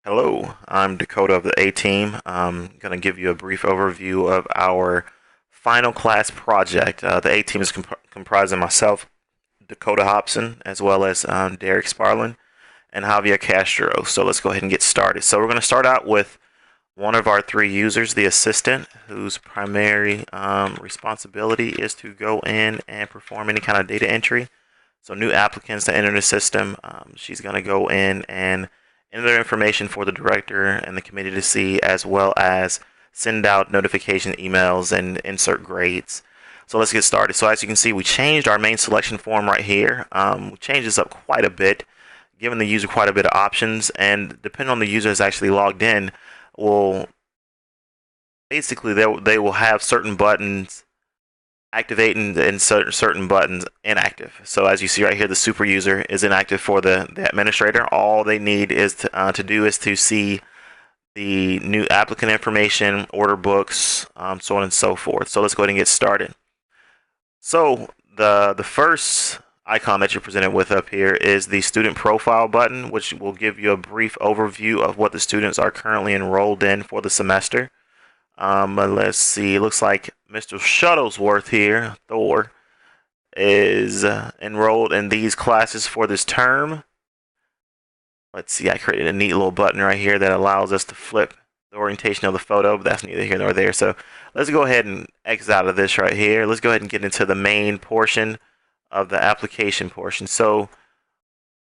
Hello, I'm Dakota of the A-Team. I'm going to give you a brief overview of our final class project. The A-Team is comprised of myself, Dakota Hopson, as well as Derek Sparlin and Javier Castro. So let's go ahead and get started. So we're going to start out with one of our three users, the assistant, whose primary responsibility is to go in and perform any kind of data entry. So new applicants to enter the system, she's going to go in and enter their information for the director and the committee to see, as well as send out notification emails and insert grades. So let's get started. So as you can see, we changed our main selection form right here. We changed this up quite a bit, giving the user quite a bit of options, and depending on the user is actually logged in, will basically they will have certain buttons activating and certain buttons inactive. So as you see right here, the super user is inactive for the administrator. All they need is to do is to see the new applicant information, order books, so on and so forth. So let's go ahead and get started. So the first icon that you're presented with up here is the student profile button, which will give you a brief overview of what the students are currently enrolled in for the semester. Let's see, it looks like Mr. Shuttlesworth here, Thor, is enrolled in these classes for this term. Let's see, I created a neat little button right here that allows us to flip the orientation of the photo, but that's neither here nor there. So let's go ahead and exit out of this right here. Let's go ahead and get into the main portion of the application portion. So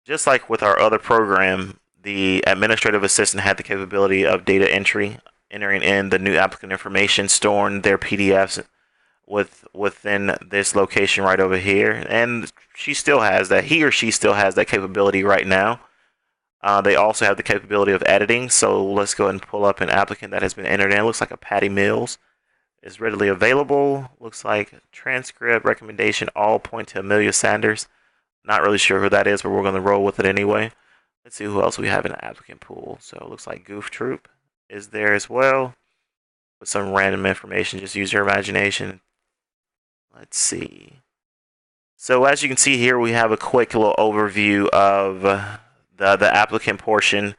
just like with our other program, the administrative assistant had the capability of data entry, entering in the new applicant information, storing their PDFs within this location right over here, and she still has that. He or she still has that capability right now. They also have the capability of editing. So let's go ahead and pull up an applicant that has been entered in. It looks like a Patty Mills is readily available. Looks like transcript recommendation all point to Amelia Sanders. Not really sure who that is, but we're going to roll with it anyway. Let's see who else we have in the applicant pool. So it looks like Goof Troop is there as well, with some random information. Just use your imagination. Let's see. So as you can see here, we have a quick little overview of the applicant portion.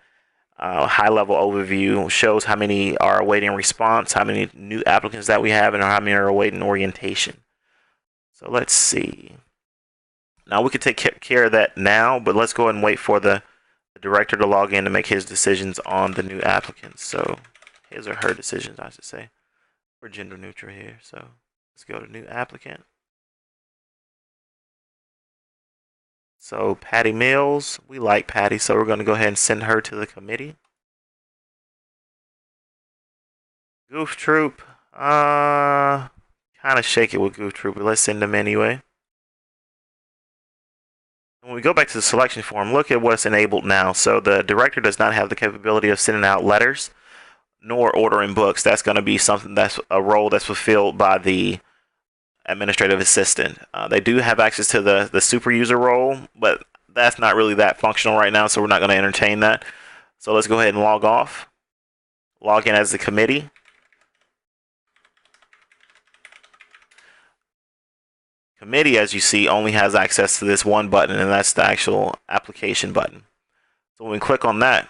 High-level overview shows how many are awaiting response, how many new applicants that we have, and how many are awaiting orientation. So let's see. Now we could take care of that now, but let's go ahead and wait for the director to log in to make his decisions on the new applicants. So his or her decisions, I should say. We're gender neutral here. So let's go to new applicant. So Patty Mills, we like Patty, so we're going to go ahead and send her to the committee. Goof Troop, kind of shake it with Goof Troop, but let's send them anyway. When we go back to the selection form, look at what's enabled now. So the director does not have the capability of sending out letters nor ordering books. That's going to be something that's a role that's fulfilled by the administrative assistant. They do have access to the super user role, but that's not really that functional right now, so we're not going to entertain that. So let's go ahead and log off. Log in as the committee. Committee, as you see, only has access to this one button, and that's the actual application button. So when we click on that,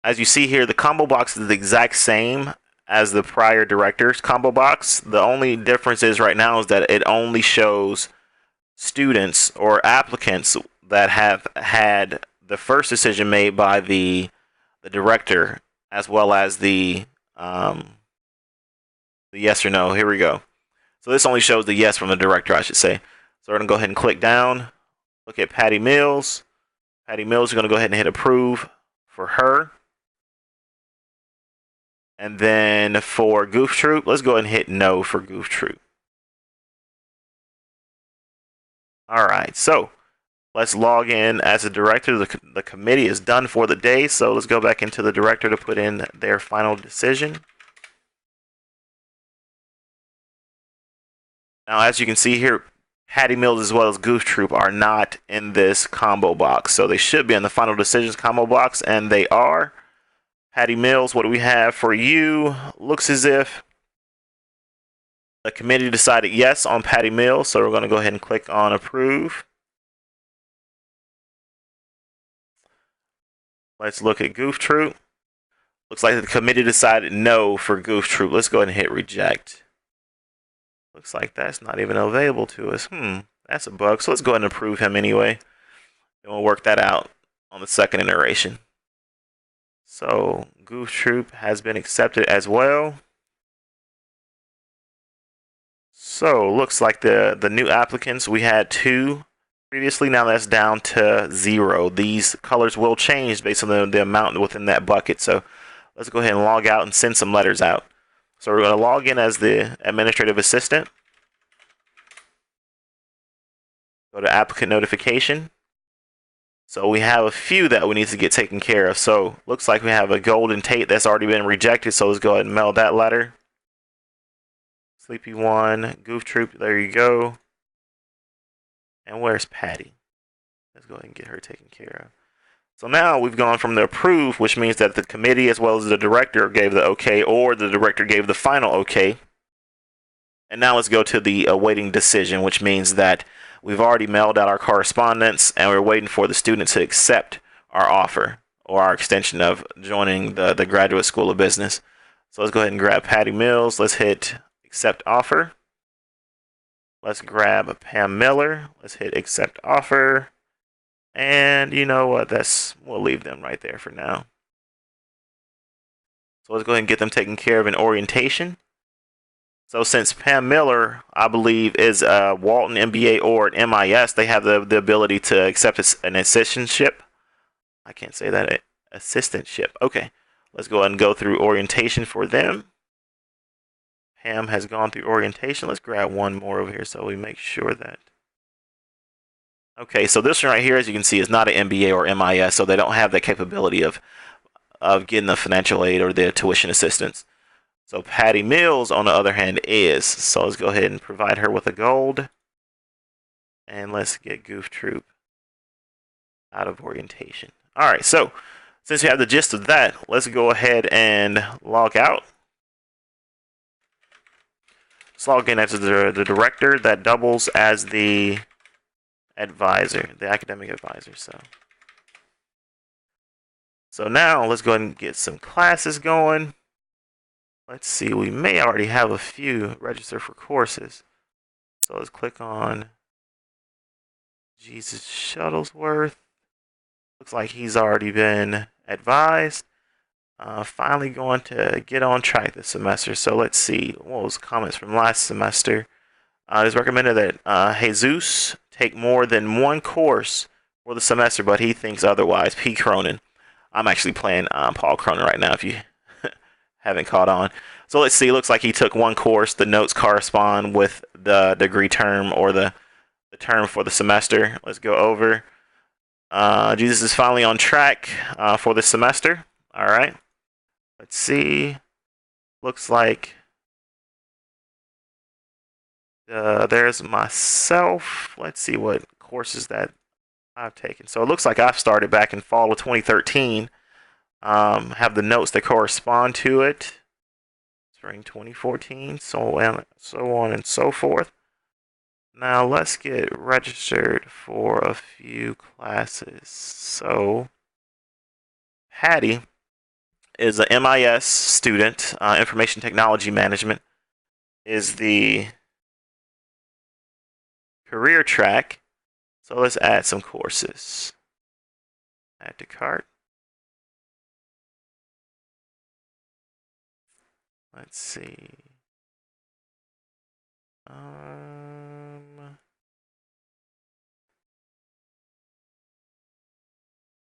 as you see here, the combo box is the exact same as the prior director's combo box. The only difference is right now is that it only shows students or applicants that have had the first decision made by the director, as well as the yes or no. Here we go. So this only shows the yes from the director, I should say. So we're going to go ahead and click down. Look at Patty Mills. Patty Mills, we're going to go ahead and hit approve for her. And then for Goof Troop, let's go ahead and hit no for Goof Troop. All right, so let's log in as a director. The committee is done for the day, so let's go back into the director to put in their final decision. Now, as you can see here, Patty Mills as well as Goof Troop are not in this combo box. So they should be in the final decisions combo box, and they are. Patty Mills, what do we have for you? Looks as if the committee decided yes on Patty Mills, so we're going to go ahead and click on approve. Let's look at Goof Troop. Looks like the committee decided no for Goof Troop. Let's go ahead and hit reject. Looks like that's not even available to us. That's a bug. So let's go ahead and approve him anyway. And we'll work that out on the second iteration. So Goof Troop has been accepted as well. So looks like the new applicants, we had 2 previously. Now that's down to 0. These colors will change based on the amount within that bucket. So let's go ahead and log out and send some letters out. So we're going to log in as the administrative assistant. Go to applicant notification. So we have a few that we need to get taken care of. So looks like we have a Golden Tate that's already been rejected. So let's go ahead and mail that letter. Sleepy One, Goof Troop, there you go. And where's Patty? Let's go ahead and get her taken care of. So now we've gone from the approve, which means that the committee as well as the director gave the okay, or the director gave the final okay. And now let's go to the awaiting decision, which means that we've already mailed out our correspondence and we're waiting for the student to accept our offer or our extension of joining the Graduate School of Business. So let's go ahead and grab Patty Mills. Let's hit accept offer. Let's grab Pam Miller. Let's hit accept offer. And you know what? We'll leave them right there for now. So let's go ahead and get them taken care of in orientation. So since Pam Miller, I believe, is a Walton MBA or an MIS, they have the ability to accept an assistantship. I can't say that. Assistantship. Okay. Let's go ahead and go through orientation for them. Pam has gone through orientation. Let's grab one more over here so we make sure that. Okay, so this one right here, as you can see, is not an MBA or MIS, so they don't have the capability of getting the financial aid or the tuition assistance. So Patty Mills, on the other hand, is. So let's go ahead and provide her with a gold. And let's get Goof Troop out of orientation. All right, so since you have the gist of that, let's go ahead and log out. Let's log in as the director that doubles as the advisor, the academic advisor. So now let's go ahead and get some classes going. Let's see, we may already have a few registered for courses. So let's click on Jesus Shuttlesworth. Looks like he's already been advised. Finally going to get on track this semester. So let's see, what was comments from last semester? It is recommended that Jesus take more than one course for the semester, but he thinks otherwise. P. Cronin. I'm actually playing Paul Cronin right now if you haven't caught on. So let's see, looks like he took one course. The notes correspond with the degree term or the term for the semester. Let's go over. Jesus is finally on track for this semester. All right. Let's see. Looks like there's myself. Let's see what courses that I've taken. So it looks like I've started back in fall of 2013. Have the notes that correspond to it. Spring 2014, so on and so forth. Now let's get registered for a few classes. So Patty is a MIS student. Information Technology Management is the career track. So let's add some courses. Add to cart. Let's see.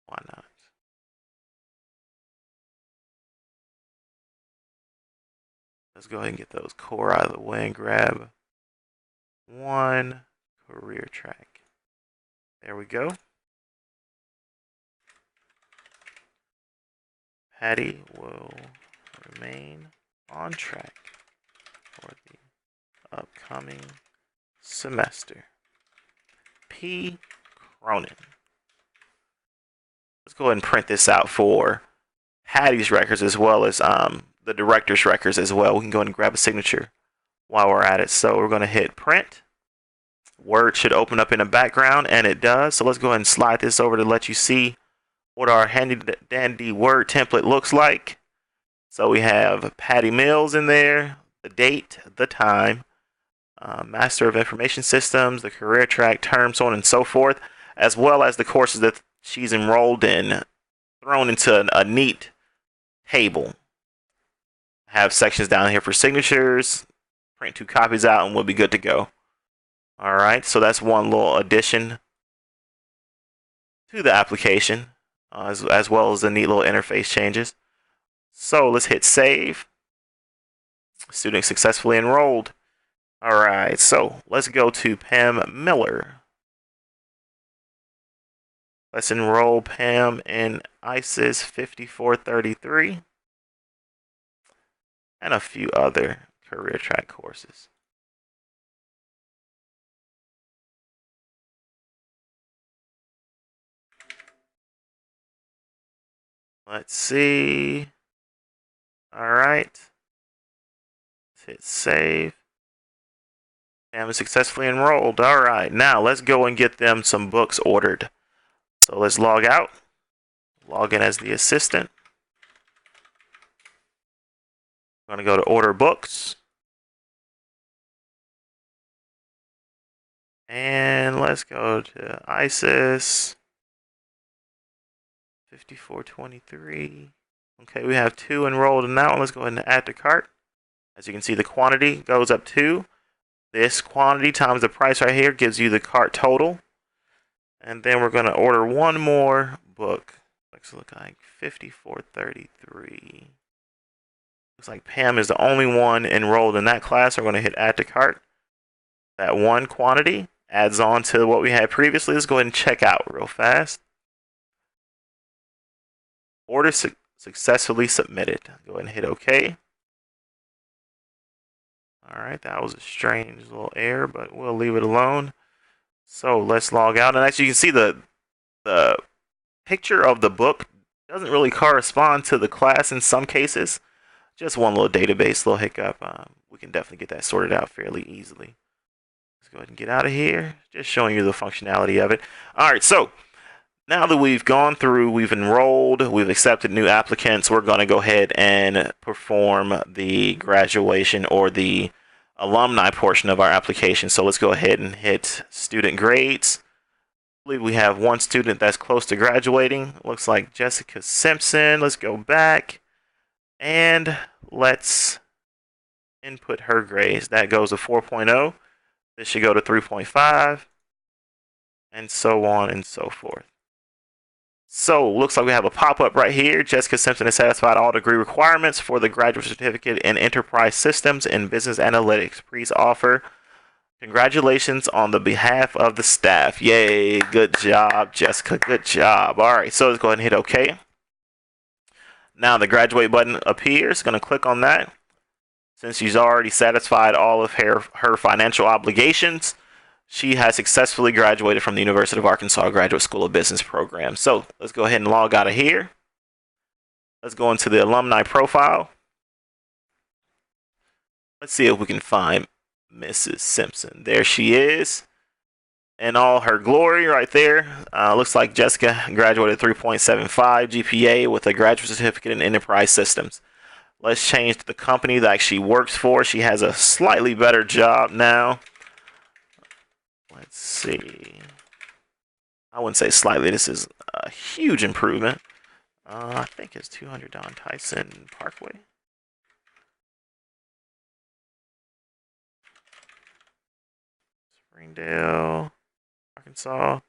Why not? Let's go ahead and get those core out of the way and grab one career track. There we go. Patty will remain on track for the upcoming semester. P. Cronin. Let's go ahead and print this out for Patty's records as well as the director's records as well. We can go ahead and grab a signature while we're at it. So we're going to hit print. Word should open up in the background, and it does. So let's go ahead and slide this over to let you see what our handy dandy word template looks like. So we have Patty Mills in there, the date, the time, Master of Information Systems, the career track, term, so on and so forth, as well as the courses that she's enrolled in, thrown into a neat table. Have sections down here for signatures, print 2 copies out, and we'll be good to go. All right, so that's one little addition to the application, as well as the neat little interface changes. So let's hit save. Student successfully enrolled. All right, so let's go to Pam Miller. Let's enroll Pam in ISIS 5433 and a few other career track courses. Let's see. All right. Let's hit save. Pam is successfully enrolled. All right. Now let's go and get them some books ordered. So let's log out. Log in as the assistant. I'm going to go to order books. And let's go to ISIS 5423. Okay, we have 2 enrolled in that one. Let's go ahead and add to cart. As you can see, the quantity goes up 2. This quantity times the price right here gives you the cart total. And then we're going to order one more book. Looks like 5433. Looks like Pam is the only one enrolled in that class. We're going to hit add to cart. That one quantity adds on to what we had previously. Let's go ahead and check out real fast. Order successfully submitted. Go ahead and hit OK. All right, that was a strange little error, but we'll leave it alone. So let's log out. And as you can see, the picture of the book doesn't really correspond to the class in some cases. Just one little database, little hiccup. We can definitely get that sorted out fairly easily. Let's go ahead and get out of here. Just showing you the functionality of it. All right, so now that we've gone through, we've enrolled, we've accepted new applicants, we're going to go ahead and perform the graduation or the alumni portion of our application. So let's go ahead and hit student grades. I believe we have one student that's close to graduating. Looks like Jessica Simpson. Let's go back and let's input her grades. That goes to 4.0. This should go to 3.5 and so on and so forth. So looks like we have a pop-up right here. Jessica Simpson has satisfied all degree requirements for the graduate certificate in enterprise systems and business analytics. Please offer. Congratulations on the behalf of the staff. Yay, good job, Jessica, good job. All right, so let's go ahead and hit OK. Now the graduate button appears. Going to click on that. Since she's already satisfied all of her financial obligations, she has successfully graduated from the University of Arkansas Graduate School of Business program. So let's go ahead and log out of here. Let's go into the alumni profile. Let's see if we can find Mrs. Simpson. There she is in all her glory right there. Looks like Jessica graduated 3.75 GPA with a graduate certificate in enterprise systems. Let's change to the company that she works for. She has a slightly better job now. Let's see. I wouldn't say slightly. This is a huge improvement. I think it's 200 Don Tyson Parkway. Springdale, Arkansas.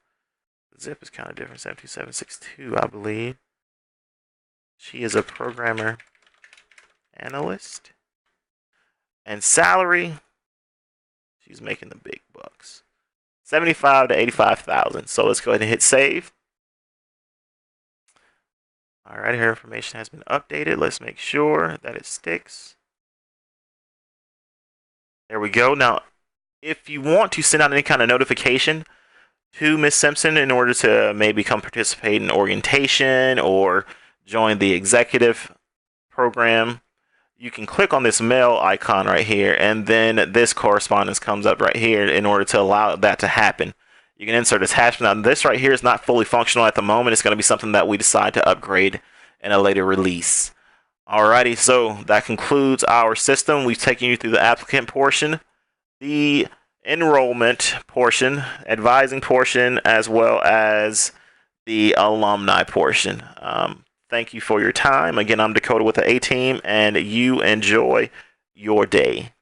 The zip is kind of different. 72762, I believe. She is a programmer analyst. And salary, she's making the big bucks. 75 to 85,000. So let's go ahead and hit save. All right, her information has been updated. Let's make sure that it sticks. There we go. Now, if you want to send out any kind of notification to Miss Simpson in order to maybe come participate in orientation or join the executive program, you can click on this mail icon right here, and then this correspondence comes up right here in order to allow that to happen. You can insert attachment. Now, this right here is not fully functional at the moment. It's going to be something that we decide to upgrade in a later release. Alrighty, so that concludes our system. We've taken you through the applicant portion, the enrollment portion, advising portion, as well as the alumni portion. Thank you for your time. Again, I'm Dakota with the A-Team, and you enjoy your day.